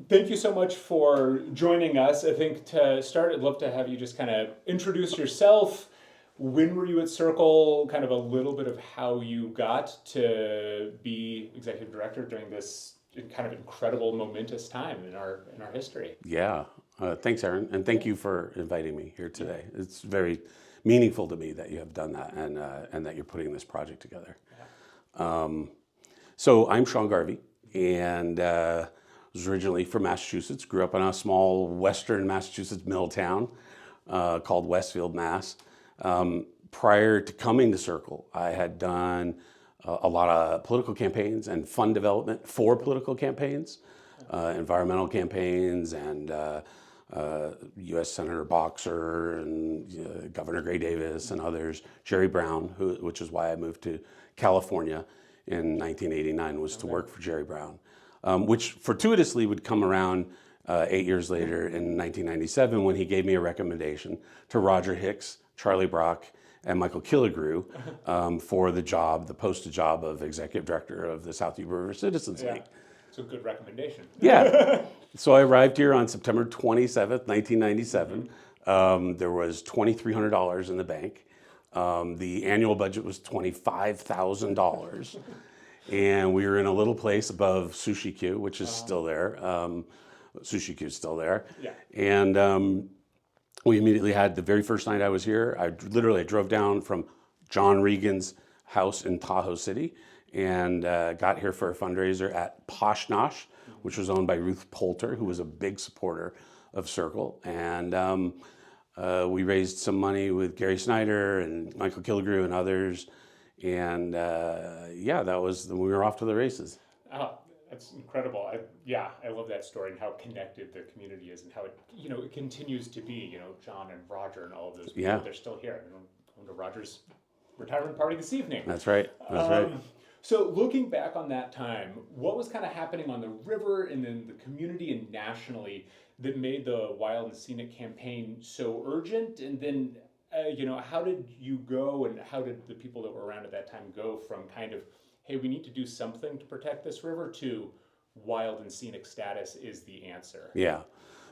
Thank you so much for joining us. I think to start, I'd love to have you just kind of introduce yourself. When were you at SYRCL? Kind of a little bit of how you got to be executive director during this kind of incredible, momentous time in our history. Yeah, thanks, Aaron, and thank you for inviting me here today. It's very meaningful to me that you have done that and that you're putting this project together. So I'm Shawn Garvey, and was originally from Massachusetts. Grew up in a small western Massachusetts mill town called Westfield, Mass. Prior to coming to SYRCL, I had done a lot of political campaigns and fund development for political campaigns, environmental campaigns, and U.S. Senator Boxer and Governor Gray Davis and others, Jerry Brown, which is why I moved to California in 1989, was to work for Jerry Brown, which fortuitously would come around 8 years later in 1997 when he gave me a recommendation to Roger Hicks, Charlie Brock, and Michael Killigrew for the job, the posted job of executive director of the South Yuba River Citizens League. It's a good recommendation. Yeah. So I arrived here on September 27th, 1997. There was $2,300 in the bank. The annual budget was $25,000. And we were in a little place above Sushi Q, which is still there. Sushi Q is still there. Yeah. And we immediately had, the very first night I was here, I drove down from John Regan's house in Tahoe City and got here for a fundraiser at Posh Nosh, which was owned by Ruth Poulter, who was a big supporter of SYRCL. And we raised some money with Gary Snyder and Michael Killigrew and others. And yeah, we were off to the races. Oh, that's incredible. I love that story and how connected the community is and how it continues to be. John and Roger and all of those people, they're still here. Going to Roger's retirement party this evening. That's right. That's right. So looking back on that time, what was kind of happening on the river and then the community and nationally that made the Wild and Scenic campaign so urgent? And then, how did you go and how did the people that were around at that time go from kind of, hey, we need to do something to protect this river to wild and scenic status is the answer? Yeah.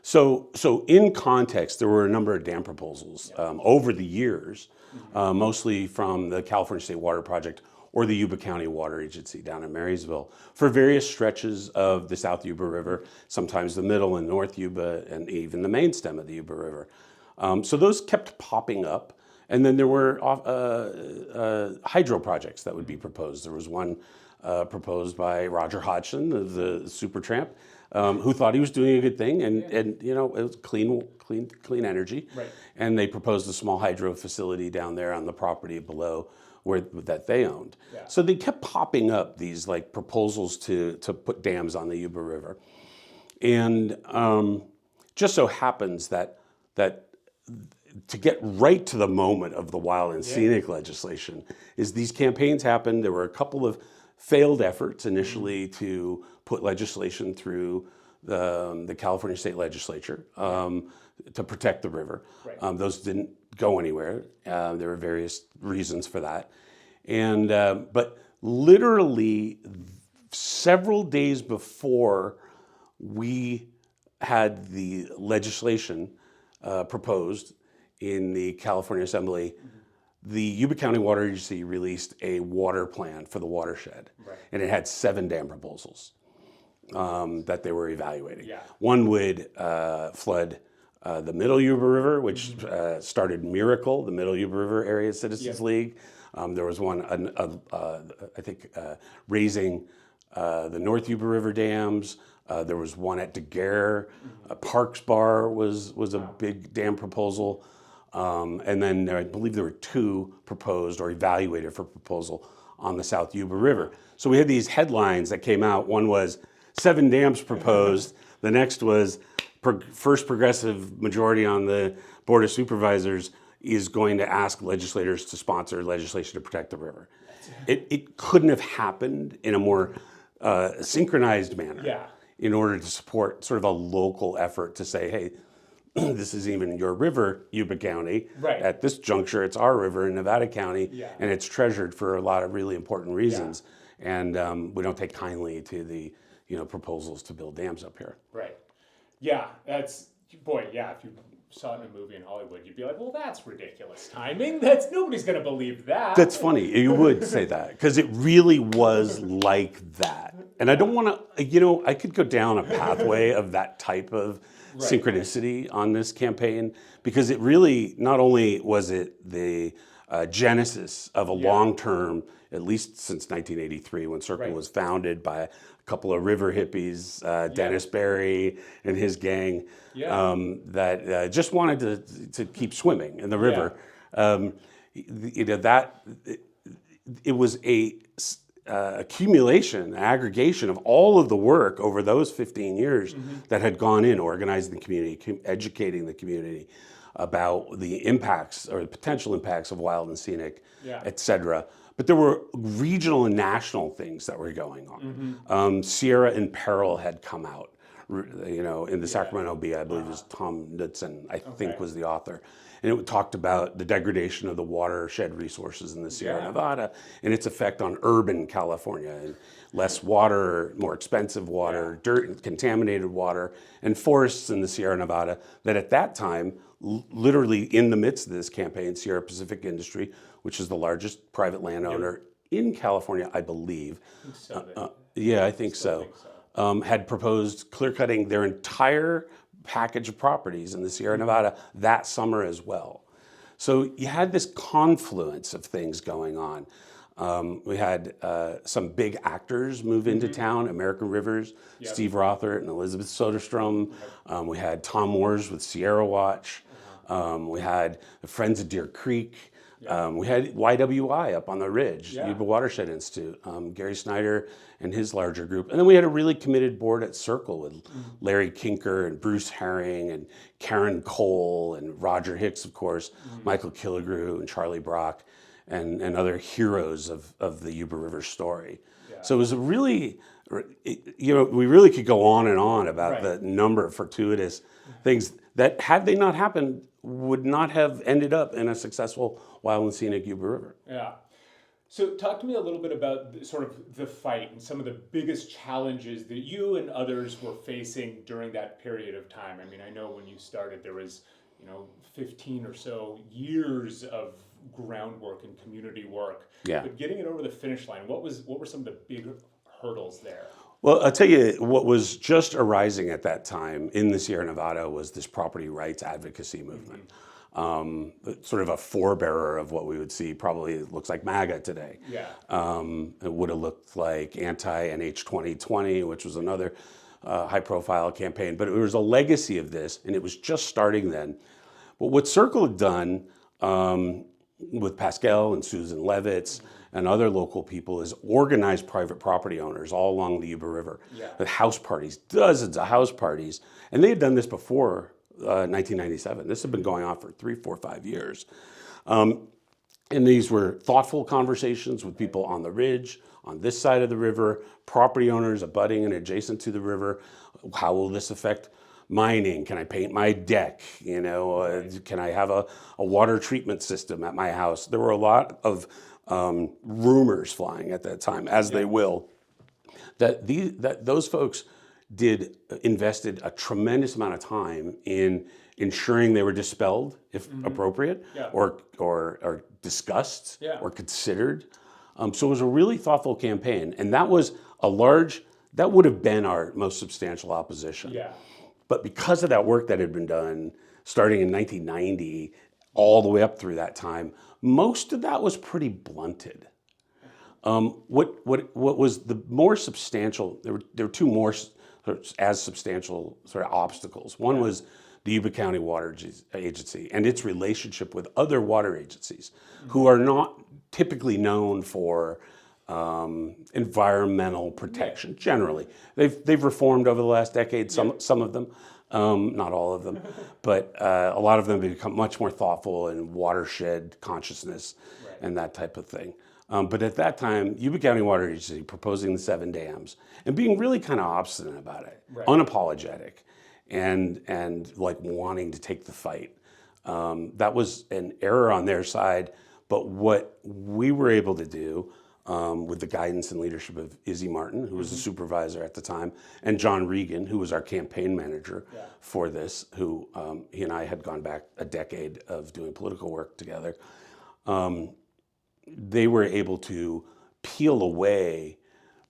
So in context, there were a number of dam proposals over the years, mostly from the California State Water Project or the Yuba County Water Agency down in Marysville for various stretches of the South Yuba River, sometimes the middle and North Yuba, and even the main stem of the Yuba River. So those kept popping up. And then there were hydro projects that would be proposed. There was one proposed by Roger Hodgson of the Supertramp, who thought he was doing a good thing, and it was clean energy. Right. And they proposed a small hydro facility down there on the property below that they owned. Yeah. So they kept popping up these proposals to put dams on the Yuba River, and just so happens that to get right to the moment of the wild and scenic legislation is these campaigns happened. There were a couple of failed efforts initially to put legislation through the California State Legislature to protect the river. Right. Those didn't go anywhere. There were various reasons for that. And but literally several days before we had the legislation proposed in the California Assembly, the Yuba County Water Agency released a water plan for the watershed. Right. And it had 7 dam proposals that they were evaluating. Yeah. One would flood the Middle Yuba River, which started Miracle, the Middle Yuba River Area Citizens League. There was one, I think, raising the North Yuba River dams. There was one at Daguerre. Parks Bar was a big dam proposal. And then I believe there were 2 proposed or evaluated for proposal on the South Yuba River. So we had these headlines that came out. One was 7 dams proposed. The next was first progressive majority on the Board of Supervisors is going to ask legislators to sponsor legislation to protect the river. It couldn't have happened in a more synchronized manner. Yeah. In order to support sort of a local effort to say, hey, this is even your river, Yuba County. Right. At this juncture, it's our river in Nevada County, and it's treasured for a lot of really important reasons. And we don't take kindly to the proposals to build dams up here. Right. Yeah, that's boy. Yeah, if you saw it in a movie in Hollywood, you'd be like, "Well, that's ridiculous timing. That's nobody's gonna believe that." That's funny. You would say that because it really was like that. And I don't want to, I could go down a pathway of that type of Right. synchronicity on this campaign because it really, not only was it the genesis of a long term, at least since 1983 when Circle Right. was founded by a couple of river hippies, Dennis Berry and his gang, Yeah. that just wanted to keep swimming in the river. That it was a accumulation, aggregation of all of the work over those 15 years that had gone in organizing the community, educating the community about the impacts or the potential impacts of wild and scenic, et cetera. But there were regional and national things that were going on. Sierra in Peril had come out, in the Sacramento Bee, I believe it was Tom Knudsen, I think was the author. And it talked about the degradation of the watershed resources in the Sierra Nevada and its effect on urban California and less water, more expensive water, dirt and contaminated water, and forests in the Sierra Nevada that at that time, literally in the midst of this campaign, Sierra Pacific Industry, which is the largest private landowner in California, I believe. I think so. Had proposed clear cutting their entire package of properties in the Sierra Nevada that summer as well. So you had this confluence of things going on. We had some big actors move into town, American Rivers, Steve Rothert and Elizabeth Soderstrom. We had Tom Moores with Sierra Watch. We had the Friends of Deer Creek. We had YWI up on the ridge, Yuba Watershed Institute, Gary Snyder and his larger group. And then we had a really committed board at SYRCL with Larry Kinker and Bruce Herring and Karen Cole and Roger Hicks, of course, Michael Killigrew and Charlie Brock and other heroes of the Yuba River story. So it was a really, we really could go on and on about the number of fortuitous things that, had they not happened, would not have ended up in a successful wild and scenic Yuba River. Yeah. So talk to me a little bit about sort of the fight and some of the biggest challenges that you and others were facing during that period of time. I mean, I know when you started there was, 15 or so years of groundwork and community work. But getting it over the finish line, what were some of the big hurdles there? Well, I'll tell you what was just arising at that time in the Sierra Nevada was this property rights advocacy movement. Sort of a forebearer of what we would see, probably it looks like MAGA today. It would have looked like anti-NH 2020, which was another high-profile campaign. But it was a legacy of this, and it was just starting then. But what SYRCL had done with Pascal and Susan Levitz and other local people is organize private property owners all along the Yuba River with house parties, dozens of house parties. And they had done this before 1997. This had been going on for 3, 4, 5 years. And these were thoughtful conversations with people on the ridge, on this side of the river, property owners abutting and adjacent to the river. How will this affect mining? Can I paint my deck? Can I have a water treatment system at my house? There were a lot of rumors flying at that time, as they will, that those folks invested a tremendous amount of time in ensuring they were dispelled, if appropriate, or discussed, or considered. So it was a really thoughtful campaign, and that would have been our most substantial opposition. But because of that work that had been done, starting in 1990, all the way up through that time, most of that was pretty blunted. What was the more substantial? There were two more as substantial sort of obstacles. One was the Yuba County Water Agency and its relationship with other water agencies, who are not typically known for environmental protection. Generally, they've reformed over the last decade. Some of them, not all of them, but a lot of them have become much more thoughtful in watershed consciousness and that type of thing. But at that time, Yuba County Water Agency proposing the 7 dams and being really kind of obstinate about it, unapologetic, and like wanting to take the fight. That was an error on their side. But what we were able to do with the guidance and leadership of Izzy Martin, who was the supervisor at the time, and John Regan, who was our campaign manager for this, who he and I had gone back a decade of doing political work together. They were able to peel away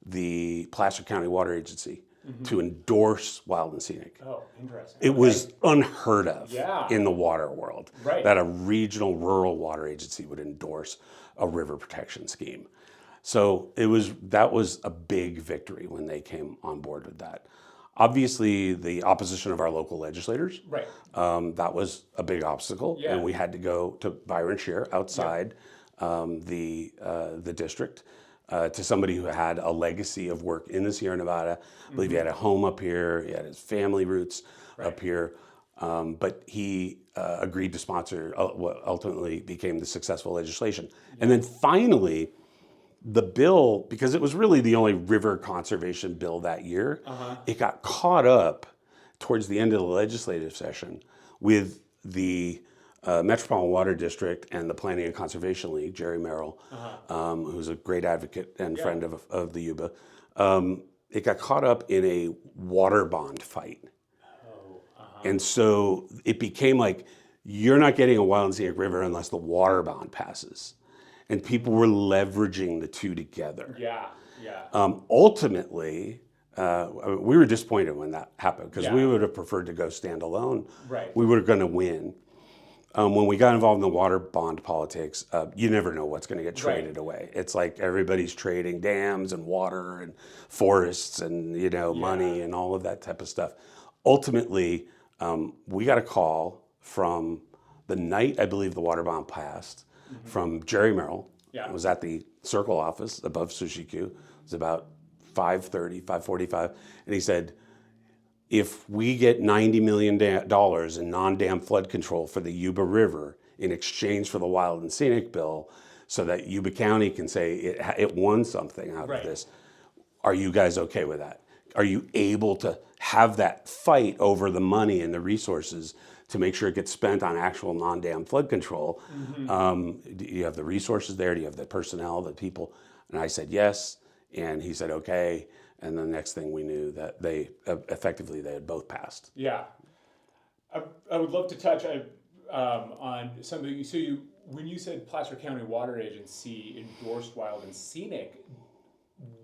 the Placer County Water Agency to endorse Wild and Scenic. Oh, interesting. It was unheard of Yeah. in the water world that a regional rural water agency would endorse a river protection scheme. So that was a big victory when they came on board with that. Obviously, the opposition of our local legislators, that was a big obstacle, and we had to go to Byron Shear outside the district. To somebody who had a legacy of work in the Sierra Nevada. I believe he had a home up here, he had his family roots up here, but he agreed to sponsor what ultimately became the successful legislation. And then finally, the bill, because it was really the only river conservation bill that year, it got caught up towards the end of the legislative session with the Metropolitan Water District and the Planning and Conservation League, Jerry Merrill, who's a great advocate and friend of the Yuba. It got caught up in a water bond fight. And so it became like, you're not getting a Wild and Scenic River unless the water bond passes. And people were leveraging the two together. Ultimately, we were disappointed when that happened because we would have preferred to go stand alone. We were going to win. When we got involved in the water bond politics, you never know what's going to get traded away. It's like everybody's trading dams and water and forests and money and all of that type of stuff. Ultimately, we got a call from the night I believe the water bond passed from Jerry Merrill. It was at the SYRCL office above Sushi Q. It was about 5:30, 5:45, and he said, if we get $90 million in non-dam flood control for the Yuba River in exchange for the Wild and Scenic bill, so that Yuba County can say it won something out of this, are you guys okay with that? Are you able to have that fight over the money and the resources to make sure it gets spent on actual non-dam flood control? Do you have the resources there? Do you have the personnel, the people? And I said yes, and he said okay. And the next thing we knew that they had both passed. I would love to touch on something. So when you said Placer County Water Agency endorsed Wild and Scenic,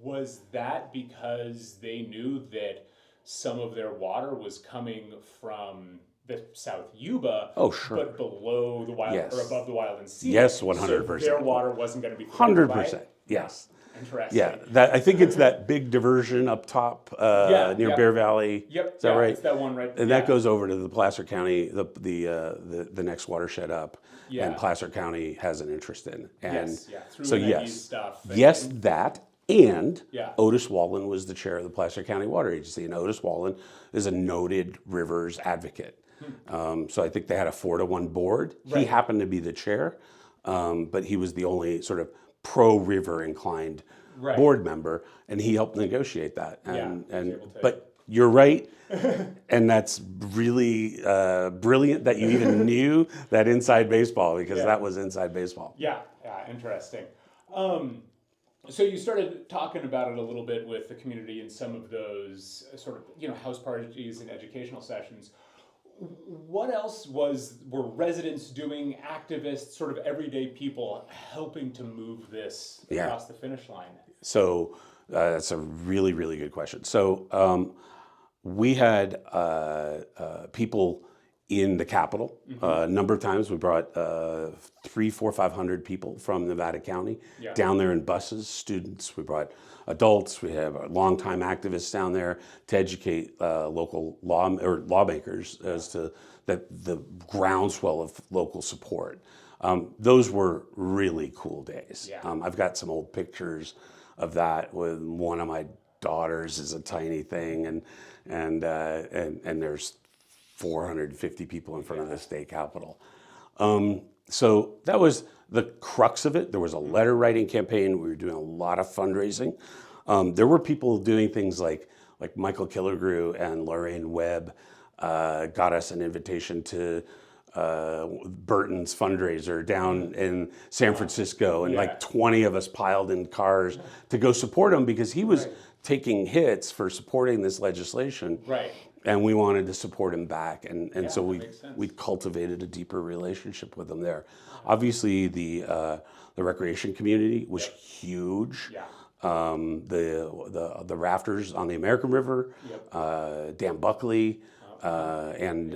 was that because they knew that some of their water was coming from the South Yuba, but below the Wild or above the Wild and Scenic? Yes, 100%. So their water wasn't going to be 100%. Yes. Interesting. I think it's that big diversion up top near Bear Valley. Is that right? It's that one right. And that goes over to the Placer County, the next watershed up, and Placer County has an interest in. And through stuff. And Otis Wallen was the chair of the Placer County Water Agency, and Otis Wallen is a noted rivers advocate. So I think they had a 4-to-1 board. He happened to be the chair, but he was the only sort of pro-river inclined board member, and he helped negotiate that. But you're right, and that's really brilliant that you even knew that inside baseball, because that was inside baseball. Interesting. So you started talking about it a little bit with the community in some of those sort of house parties and educational sessions. What else were residents doing, activists, sort of everyday people helping to move this across the finish line? So that's a really, really good question. So we had people in the Capitol. A number of times we brought 300, 400, 500 people from Nevada County down there in buses, students. We brought adults. We have longtime activists down there to educate local lawmakers as to the groundswell of local support. Those were really cool days. I've got some old pictures of that with one of my daughters is a tiny thing, and there's 450 people in front of the state capitol. So that was the crux of it. There was a letter writing campaign. We were doing a lot of fundraising. There were people doing things like Michael Killigrew and Lorraine Webb got us an invitation to Burton's fundraiser down in San Francisco, and Yeah. like 20 of us piled in cars to go support him because he was taking hits for supporting this legislation. Right. And we wanted to support him back, and so that makes sense. we cultivated a deeper relationship with him there. Obviously, the recreation community was huge. Yeah. The rafters on the American River, Dan Buckley, and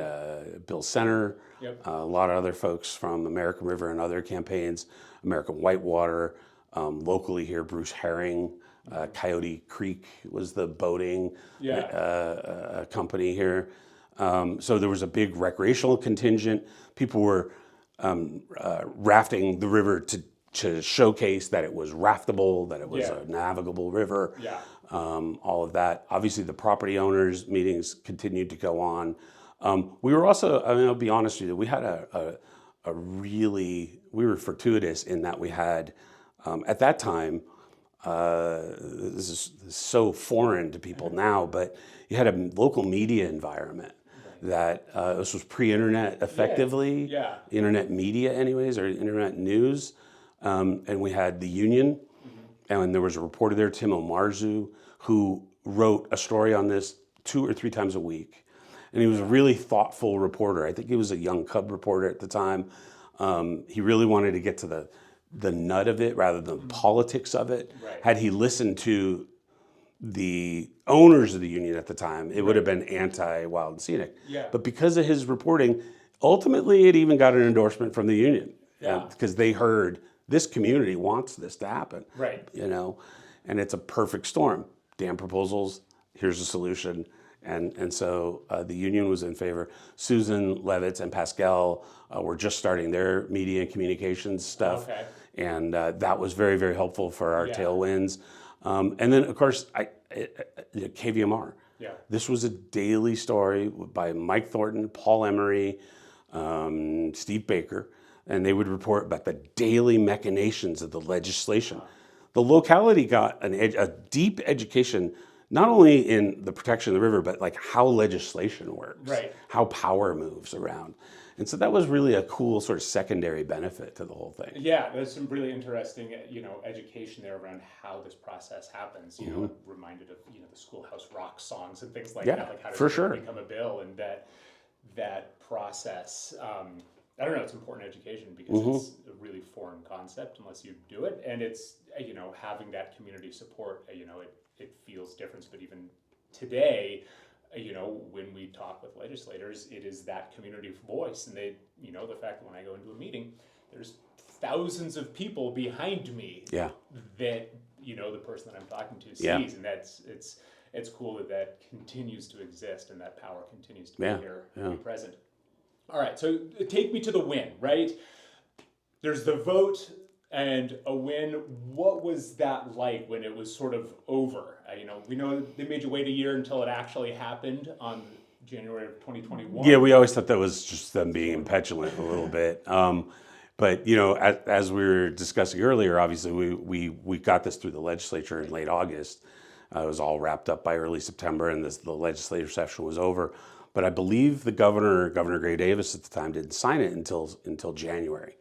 Bill Center, a lot of other folks from American River and other campaigns, American Whitewater, locally here, Bruce Herring. Coyote Creek was the boating company here. So there was a big recreational contingent. People were rafting the river to showcase that it was raftable, that it was a navigable river, all of that. Obviously, the property owners meetings continued to go on. We were also, I mean, I'll be honest with you, we had we were fortuitous in that we had, at that time, this is so foreign to people now, but you had a local media environment that this was pre-internet effectively, internet media anyways, or internet news. And we had the Union, and there was a reporter there, Tim Omarzu, who wrote a story on this 2 or 3 times a week. And he was a really thoughtful reporter. I think he was a young cub reporter at the time. He really wanted to get to the nut of it rather than the politics of it. Right. Had he listened to the owners of the Union at the time, it would have been anti-Wild and Scenic. Yeah. But because of his reporting, ultimately it even got an endorsement from the Union. Because they heard this community wants this to happen. Right. You know, and it's a perfect storm. Dam proposals, here's a solution. And so the Union was in favor. Susan Levitz and Pascal were just starting their media and communications stuff. Okay. And that was very, very helpful for our tailwinds. And then, of course, KVMR. Yeah. This was a daily story by Mike Thornton, Paul Emery, Steve Baker, and they would report about the daily machinations of the legislation. The locality got a deep education, not only in the protection of the river, but like how legislation works, how power moves around. And so that was really a cool sort of secondary benefit to the whole thing. Yeah, there's some really interesting, education there around how this process happens. You know, reminded of the Schoolhouse Rock songs and things like that. Like how does it become a bill, and that process. I don't know. It's important education because it's a really foreign concept unless you do it, and it's having that community support. It feels different, but even today. When we talk with legislators, it is that community voice, and they, the fact that when I go into a meeting, there's thousands of people behind me that, the person that I'm talking to sees, and it's cool that continues to exist and that power continues to be here, be present. All right, so take me to the win, right? There's the vote and a win. What was that like when it was sort of over? We know they made you wait a year until it actually happened on January of 2021. Yeah, we always thought that was just them being petulant a little bit. But as we were discussing earlier, obviously we got this through the legislature in late August. It was all wrapped up by early September, and the legislative session was over. But I believe the Governor Gray Davis at the time, didn't sign it until January.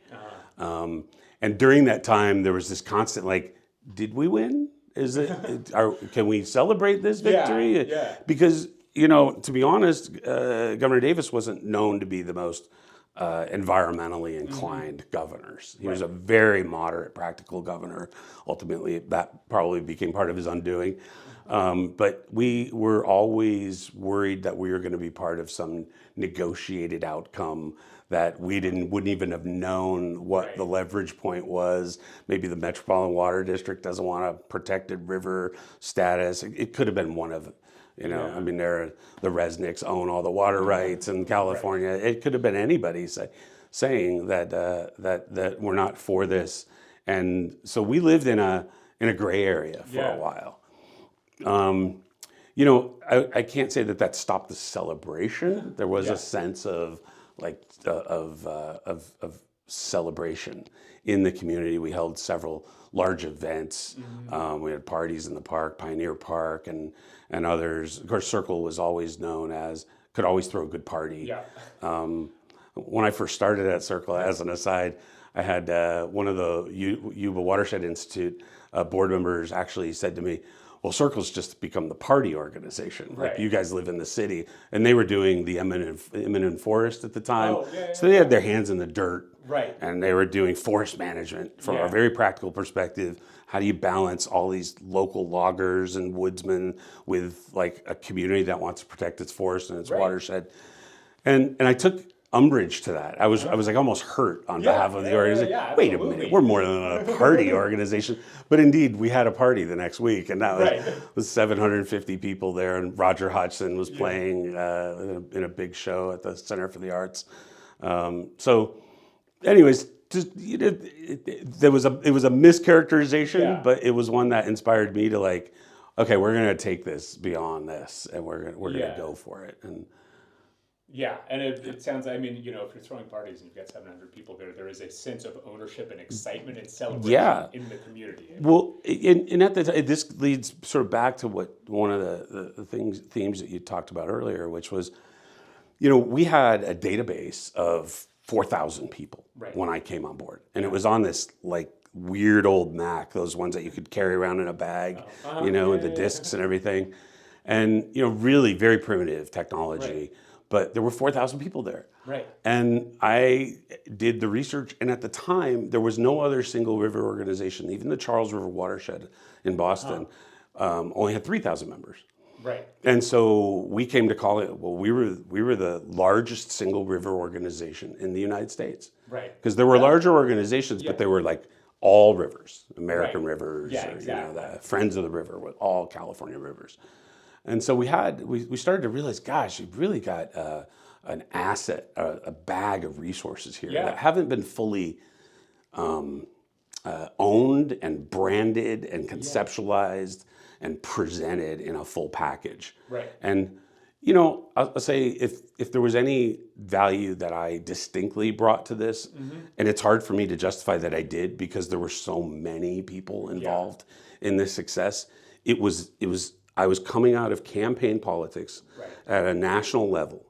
And during that time, there was this constant did we win? Is it? Can we celebrate this victory? Yeah. Because to be honest, Governor Davis wasn't known to be the most environmentally inclined governors. He was a very moderate, practical governor. Ultimately, that probably became part of his undoing. But we were always worried that we were going to be part of some negotiated outcome that we wouldn't even have known what the leverage point was. Maybe the Metropolitan Water District doesn't want a protected river status. It could have been one of, I mean, the Resnicks own all the water rights in California. It could have been anybody saying that we're not for this. And so we lived in a gray area for a while. I can't say that stopped the celebration. There was a sense of celebration in the community. We held several large events. We had parties in the park, Pioneer Park, and others. Of course, SYRCL was always known as could always throw a good party. when I first started at SYRCL, as an aside, I had one of the Yuba Watershed Institute board members actually said to me, well, SYRCL's just become the party organization. Like, Right. you guys live in the city. And they were doing the eminent forest at the time. Oh, yeah, So they had their hands in the dirt. Right. And they were doing forest management from a very practical perspective. How do you balance all these local loggers and woodsmen with like a community that wants to protect its forest and its watershed? And I took umbrage to that. I was like almost hurt on behalf of the organization. Wait a minute, we're more than a party organization. But indeed, we had a party the next week, and that was 750 people there, and Roger Hodgson was playing in a big show at the Center for the Arts. So, anyways, just it was a mischaracterization, but it was one that inspired me to like, okay, we're gonna take this beyond this, and we're gonna go for it. And yeah, and it sounds, I mean, if you're throwing parties and you've got 700 people there is a sense of ownership and excitement and celebration in the community. Well, and at the time, this leads sort of back to what one of the themes that you talked about earlier, which was, we had a database of 4,000 people when I came on board. And it was on this like weird old Mac, those ones that you could carry around in a bag, with the discs and everything. And, really very primitive technology. But there were 4,000 people there. Right. And I did the research, and at the time, there was no other single river organization. Even the Charles River Watershed in Boston only had 3,000 members. Right. And so we came to call it, well, we were the largest single river organization in the United States. Right. Because there were larger organizations, but they were like all rivers, American rivers, the Friends of the River, with all California rivers. And so we started to realize, gosh, you've really got an asset, a bag of resources here that haven't been fully owned and branded and conceptualized and presented in a full package. Right. And, I'll say if there was any value that I distinctly brought to this, and it's hard for me to justify that I did because there were so many people involved in this success, I was coming out of campaign politics at a national level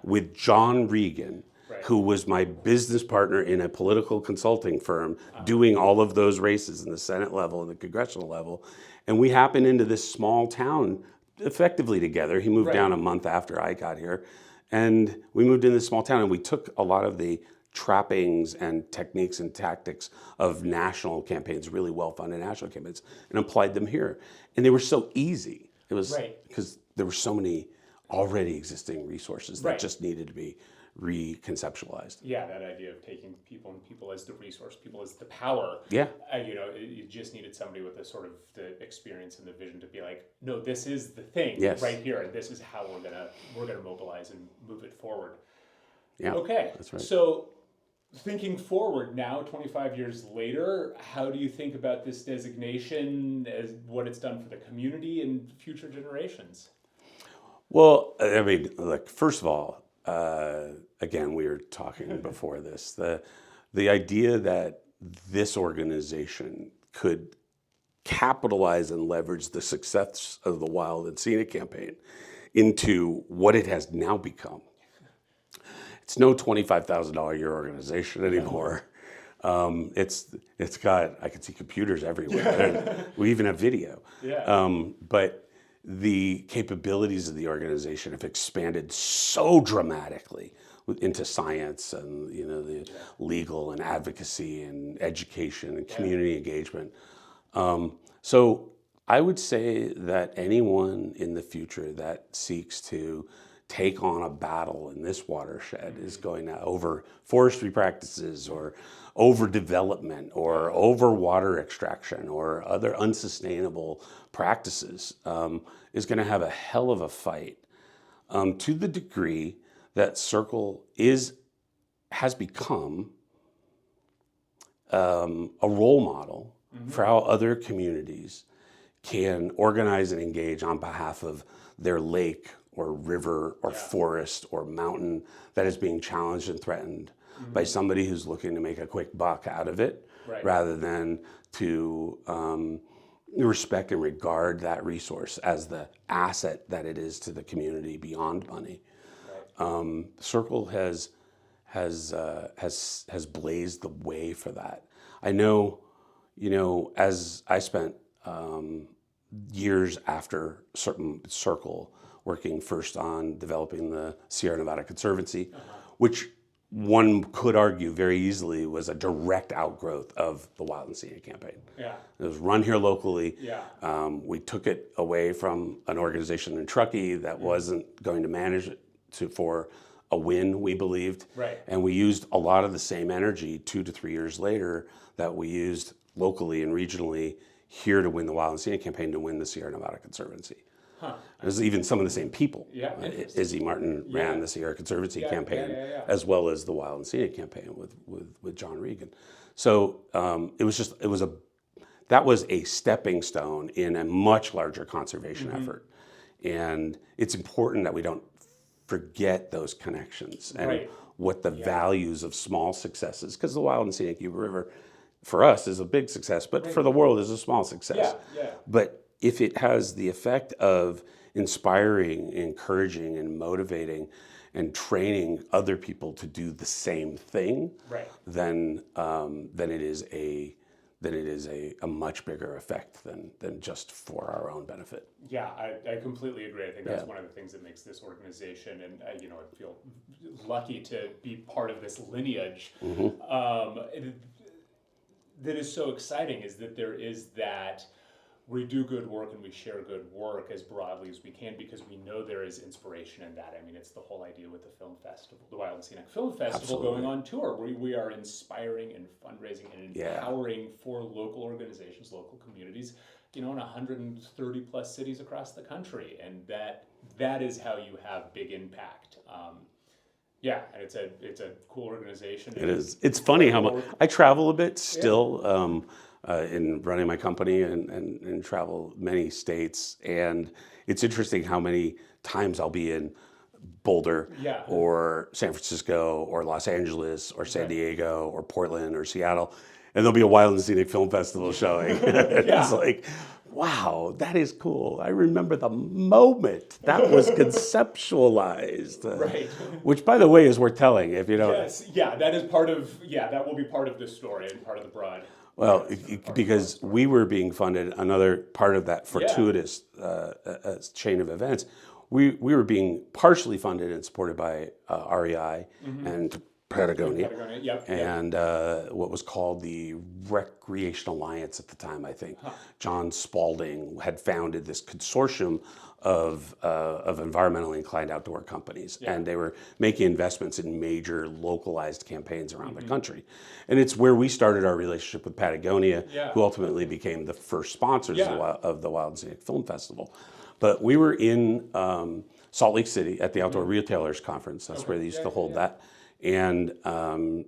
with John Regan, who was my business partner in a political consulting firm, doing all of those races in the Senate level and the congressional level. And we happened into this small town effectively together. He moved down a month after I got here. And we moved into this small town, and we took a lot of the trappings and techniques and tactics of national campaigns, really well-funded national campaigns, and applied them here. And they were so easy. It was because there were so many already existing resources that just needed to be reconceptualized. Yeah, that idea of taking people as the resource, people as the power. Yeah. You just needed somebody with the sort of the experience and the vision to be like, no, this is the thing right here, and this is how we're gonna mobilize and move it forward. Yeah. Okay. That's right. So, thinking forward now, 25 years later, how do you think about this designation as what it's done for the community and future generations? Well, I mean, look, first of all, again, we were talking before this, the idea that this organization could capitalize and leverage the success of the Wild and Scenic campaign into what it has now become. It's no $25,000 a year organization anymore. It's got, I can see computers everywhere. We even have video. But the capabilities of the organization have expanded so dramatically into science and the legal and advocacy and education and community engagement. So I would say that anyone in the future that seeks to take on a battle in this watershed is going to over forestry practices or over development or over water extraction or other unsustainable practices is going to have a hell of a fight to the degree that SYRCL has become a role model for how other communities can organize and engage on behalf of their lake or river or forest or mountain that is being challenged and threatened by somebody who's looking to make a quick buck out of it rather than to respect and regard that resource as the asset that it is to the community beyond money. SYRCL has blazed the way for that. I know, as I spent years after SYRCL working first on developing the Sierra Nevada Conservancy, which one could argue very easily was a direct outgrowth of the Wild and Scenic campaign. Yeah. It was run here locally. Yeah. We took it away from an organization in Truckee that wasn't going to manage it for a win, we believed. Right. And we used a lot of the same energy 2 to 3 years later that we used locally and regionally here to win the Wild and Scenic campaign to win the Sierra Nevada Conservancy. Huh. There's even some of the same people. Yeah, Izzy Martin ran the Sierra Conservancy campaign as well as the Wild and Scenic campaign with John Regan. So that was a stepping stone in a much larger conservation effort. And it's important that we don't forget those connections and what the values of small successes, because the Wild and Scenic Yuba River for us is a big success, but for the world is a small success. But if it has the effect of inspiring, encouraging, and motivating, and training other people to do the same thing, then it is a much bigger effect than just for our own benefit. Yeah, I completely agree. I think that's one of the things that makes this organization, and I feel lucky to be part of this lineage. That is so exciting is that there is that. We do good work and we share good work as broadly as we can because we know there is inspiration in that. I mean, it's the whole idea with the film festival, the Wild and Scenic Film Festival going on tour, where we are inspiring and fundraising and empowering for local organizations, local communities, in 130 plus cities across the country. And that is how you have big impact. And it's a cool organization. It is. It's funny how much I travel a bit still. In running my company and travel many states. And it's interesting how many times I'll be in Boulder or San Francisco or Los Angeles or San Diego or Portland or Seattle, and there'll be a Wild and Scenic Film Festival showing. It's like, wow, that is cool. I remember the moment that was conceptualized. Which, by the way, is worth telling if you don't. That is part of, that will be part of this story and part of the broad. Well, because we were being funded, another part of that fortuitous chain of events, we were being partially funded and supported by REI and Patagonia, and what was called the Recreation Alliance at the time, I think. John Spalding had founded this consortium of environmentally inclined outdoor companies, and they were making investments in major localized campaigns around the country. And it's where we started our relationship with Patagonia, who ultimately became the first sponsors of the Wild and Scenic Film Festival. But we were in Salt Lake City at the Outdoor Retailers Conference. That's where they used to hold that. And Janet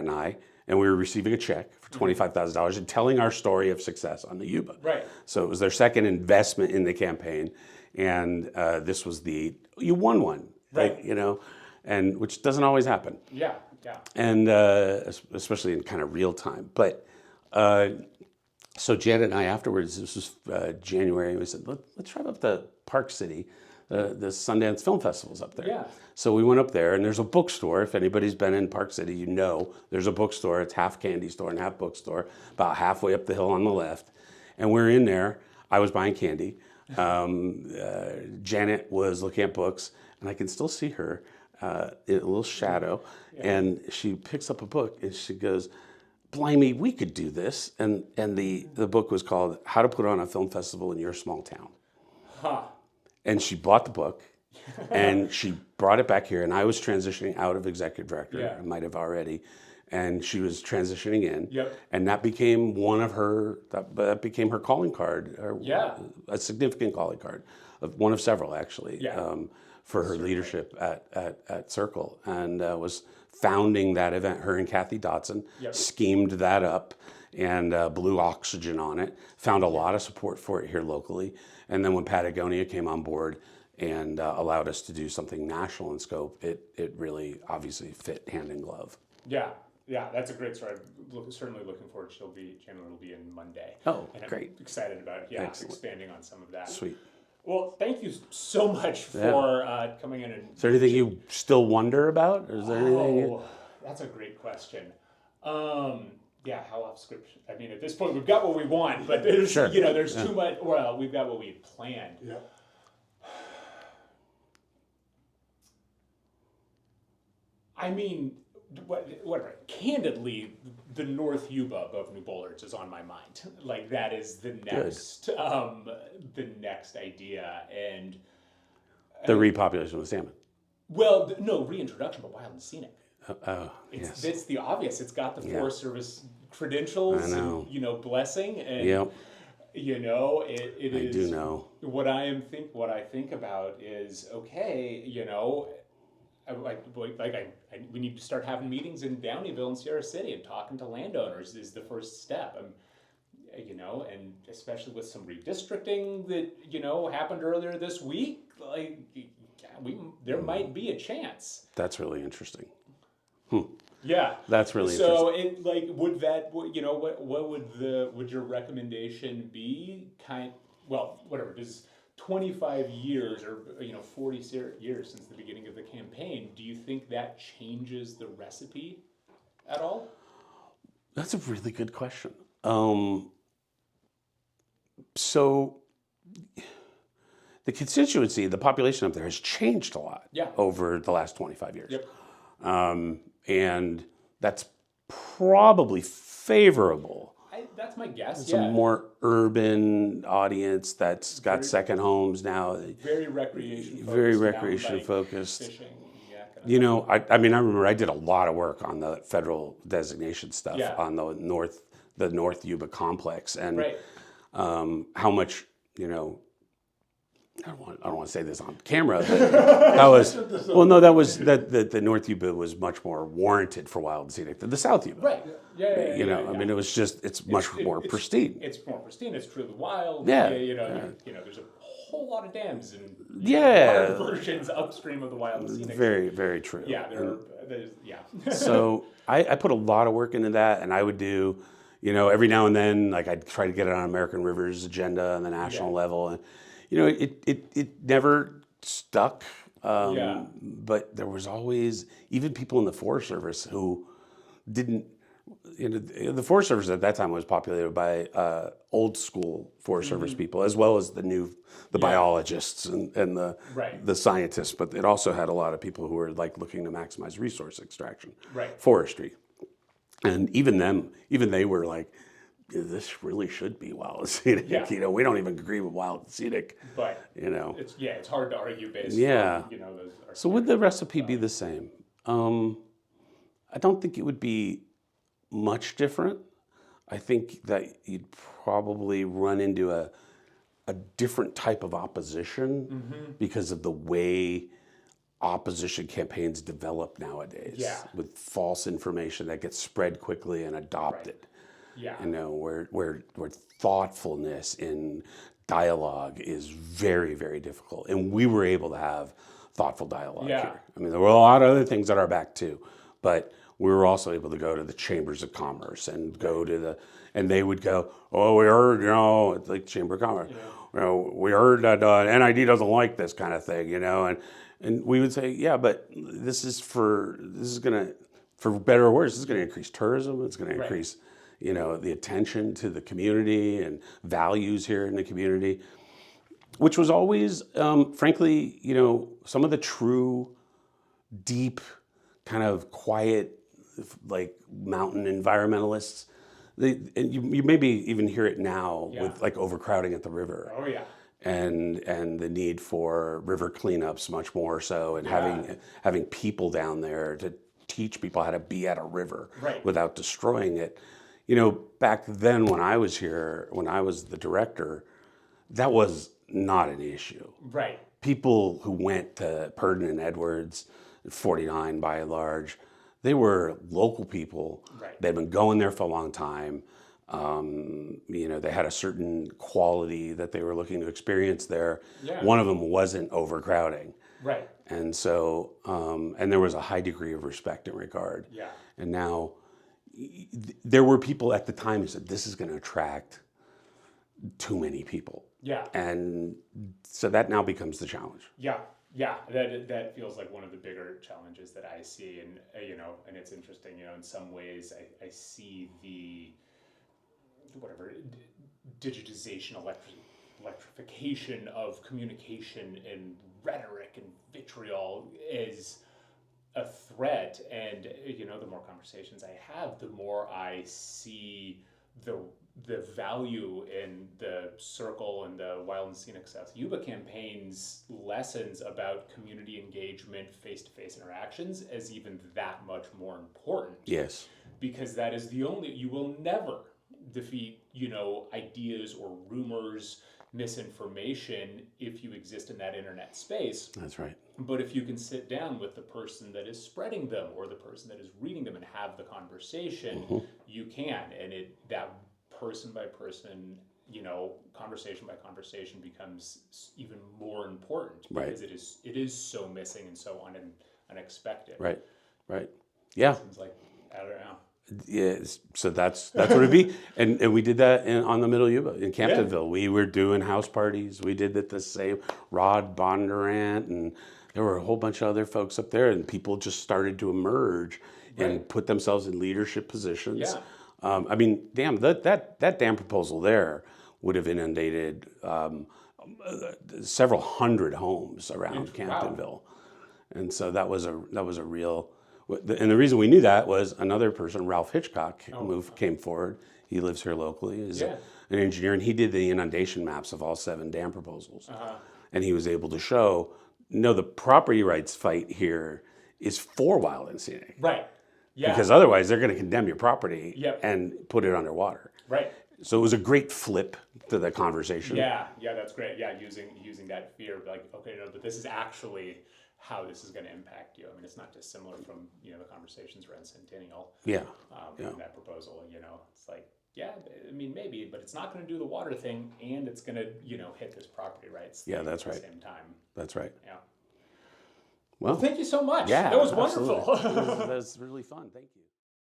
and I, and we were receiving a check for $25,000 and telling our story of success on the Yuba. So it was their second investment in the campaign, and this was you won one, and which doesn't always happen. And especially in kind of real time. But so Janet and I afterwards, this was January, we said, let's drive up to Park City. The Sundance Film Festival's up there. So we went up there, and there's a bookstore. If anybody's been in Park City, there's a bookstore. It's half candy store and half bookstore, about halfway up the hill on the left. And we're in there. I was buying candy. Janet was looking at books, and I can still see her in a little shadow. And she picks up a book, and she goes, "Blimey, we could do this." And the book was called How to Put on a Film Festival in Your Small Town. And she bought the book, and she brought it back here, and I was transitioning out of executive director. I might have already, and she was transitioning in, and that became one of her. That became her calling card, a significant calling card, one of several actually, for her leadership at SYRCL, and was founding that event. Her and Kathy Dotson schemed that up and blew oxygen on it. Found a lot of support for it here locally. And then when Patagonia came on board and allowed us to do something national in scope, it really obviously fit hand in glove. That's a great story. Certainly looking forward. Janet will be in Monday. Oh, and great. I'm excited about it. Excellent. Expanding on some of that. Sweet. Well, thank you so much for coming in and. Is there anything you still wonder about? Is there anything? Oh, that's a great question. Yeah, how off script? I mean, at this point, we've got what we want, but there's Sure. there's too much. Well, we've got what we had planned. Yeah. I mean, whatever. Candidly, the North Yuba above New Bollards is on my mind. Like that is the next idea, and The repopulation with salmon. well, no reintroduction, but wild and scenic. Yes. It's the obvious. It's got the Yeah. Forest Service credentials, I know. and, blessing, and Yep. it I is. do know. What I think about is okay. We need to start having meetings in Downeyville and Sierra City and talking to landowners is the first step. And especially with some redistricting that happened earlier this week, there might be a chance. That's really interesting. Yeah. That's really So would that would your recommendation be whatever does 25 years or 40 years since the beginning of the campaign, do you think that changes the recipe at all? That's a really good question. So the constituency, the population up there has changed a lot over the last 25 years. Yep. And that's probably favorable. That's my guess. It's a more urban audience that's got second homes now. Very recreation focused. Very mountain recreation bike, focused. Fishing. Yeah. I remember I did a lot of work on the federal designation stuff on the North Yuba complex, and how much I don't want to say this on camera, but the North Yuba was much more warranted for wild and scenic than the South Yuba. Right. Yeah. I mean, it's much more pristine. It's more pristine. It's truly wild. Yeah. There's a whole lot of dams and versions upstream of the wild and scenic. Very, very true. Yeah. So I put a lot of work into that, and I would do, every now and then, like I'd try to get it on American River's agenda on the national level, and it never stuck. But there was always, even people in the Forest Service who didn't, the Forest Service at that time was populated by old school Forest Service people, as well as the biologists and the scientists. But it also had a lot of people who were looking to maximize resource extraction, forestry. And even they were like, this really should be wild and scenic. Yeah. We don't even agree with wild and scenic. But it's hard to argue based on those. So would the recipe be the same? I don't think it would be much different. I think that you'd probably run into a different type of opposition because of the way opposition campaigns develop nowadays, with false information that gets spread quickly and adopted. Where thoughtfulness in dialogue is very, very difficult. And we were able to have thoughtful dialogue here. I mean, there were a lot of other things at our back too, but we were also able to go to the chambers of commerce and go to and they would go, oh, we heard, it's like Chamber of Commerce, we heard that NID doesn't like this kind of thing, and we would say, yeah, but this is gonna, for better or worse, this is gonna increase tourism, it's gonna increase the attention to the community and values here in the community, which was always, frankly, some of the true, deep, kind of quiet, mountain environmentalists. And you maybe even hear it now with overcrowding at the river. Oh yeah. And the need for river cleanups much more so, and having people down there to teach people how to be at a river without destroying it. Back then when I was here, when I was the director, that was not an issue. Right. People who went to Purdon and Edwards, 49 by and large, they were local people. Right. They'd been going there for a long time. They had a certain quality that they were looking to experience there. Yeah. One of them wasn't overcrowding. Right. And so, and there was a high degree of respect and regard. Yeah. And now, there were people at the time who said, this is going to attract too many people. Yeah. And so that now becomes the challenge. Yeah. Yeah, that feels like one of the bigger challenges that I see, and and it's interesting. In some ways, I see the digitization, electrification of communication and rhetoric and vitriol as a threat. And the more conversations I have, the more I see the value in the SYRCL and the Wild and Scenic South Yuba campaigns lessons about community engagement, face-to-face interactions as even that much more important. Yes. Because that is you will never defeat, ideas or rumors, misinformation if you exist in that internet space. That's right. But if you can sit down with the person that is spreading them or the person that is reading them and have the conversation, you can. And that person by person, conversation by conversation becomes even more important because it is so missing and so unexpected. Right. Yeah. Seems like, I don't know. Yeah, so that's what it'd be, and we did that on the Middle Yuba in Camptonville. Yeah. We were doing house parties. We did it the same. Rod Bondurant, and there were a whole bunch of other folks up there, and people just started to emerge and put themselves in leadership positions. Yeah. I mean, damn, that dam proposal there would have inundated several hundred homes around Camptonville, and so that was a real. And the reason we knew that was another person, Ralph Hitchcock, came forward. He lives here locally. He's an engineer, and he did the inundation maps of all 7 dam proposals. And he was able to show, no, the property rights fight here is for wild and scenic. Right. Yeah. Because otherwise they're going to condemn your property and put it underwater. Right. So it was a great flip to the conversation. Yeah, that's great. Yeah, using that fear, like, okay, no, but this is actually how this is going to impact you. I mean, it's not dissimilar from the conversations around Centennial. Yeah. In that proposal, it's like, yeah, I mean, maybe, but it's not going to do the water thing, and it's going to hit this property rights. That's right. At the same time. That's right. Yeah. Well, thank you so much. Yeah, that was wonderful. That was really fun. Thank you.